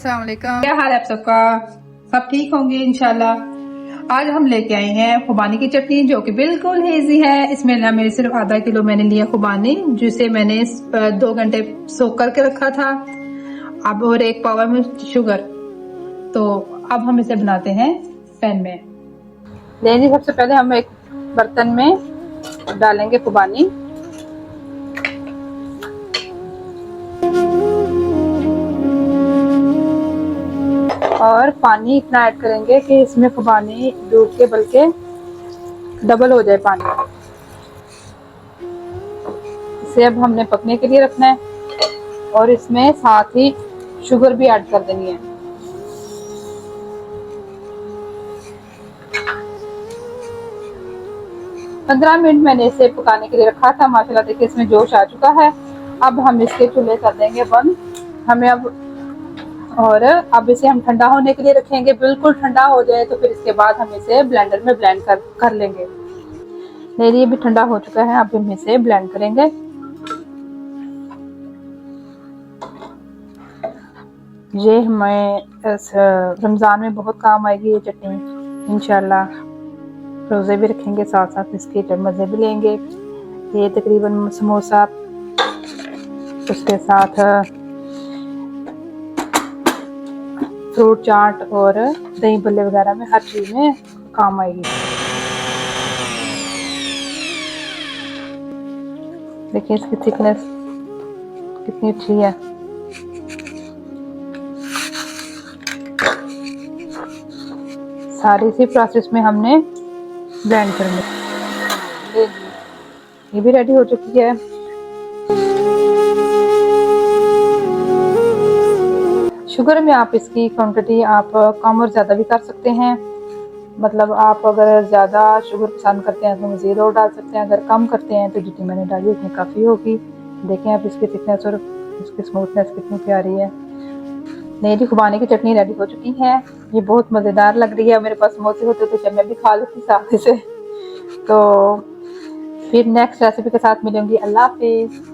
अस्सलाम वालेकुम। क्या हाल है आप सबका? सब ठीक होंगे इंशाल्लाह। आज हम लेके आए हैं खुबानी की चटनी जो कि बिल्कुल हेजी है। इसमें ना मेरे सिर्फ आधा किलो मैंने लिया खुबानी, जिसे मैंने 2 घंटे सोक करके रखा था। अब और 1 पाव में शुगर। तो अब हम इसे बनाते हैं पैन में। लेंगे सबसे पहले हम एक बर्तन में डालेंगे खुबानी और पानी इतना ऐड करेंगे कि इसमें खुबानी डूब के बल्कि डबल हो जाए पानी। इसे अब हमने पकने के लिए रखना है और इसमें साथ ही शुगर भी ऐड कर देनी है। पंद्रह मिनट मैंने इसे पकाने के लिए रखा था। माशाल्लाह देखिए इसमें जोश आ चुका है। अब हम इसके चूल्हे कर देंगे बंद। हमें अब इसे हम ठंडा होने के लिए रखेंगे। बिल्कुल ठंडा हो जाए तो फिर इसके बाद हम इसे ब्लेंडर में ब्लेंड कर लेंगे। मेरी ये भी ठंडा हो चुका है। अब हम इसे ब्लेंड करेंगे। ये हमें रमज़ान में बहुत काम आएगी ये चटनी इंशाल्लाह। रोज़े भी रखेंगे, साथ साथ इसके मज़े भी लेंगे। ये तकरीबन समोसा, उसके साथ फ्रूट चाट और दही भल्ले वगैरह में हर चीज़ में काम आएगी। देखिए इसकी थिकनेस कितनी अच्छी है। सारी इसी प्रोसेस में हमने ब्लेंड करनी। ये भी रेडी हो चुकी है। शुगर में आप इसकी क्वांटिटी आप कम और ज़्यादा भी कर सकते हैं। मतलब आप अगर ज़्यादा शुगर पसंद करते हैं तो मज़ीद और डाल सकते हैं। अगर कम करते हैं तो जितनी मैंने डाली उतनी काफ़ी होगी। देखें आप इसकी थिकनेस और इसकी स्मूथनेस कितनी प्यारी है। मेरी खुबानी की चटनी रेडी हो चुकी है। ये बहुत मज़ेदार लग रही है। मेरे पास समोसे होते तो मैं भी खा लेती साथ से। तो फिर नेक्स्ट रेसिपी के साथ मिलूंगी। अल्लाह हाफिज़।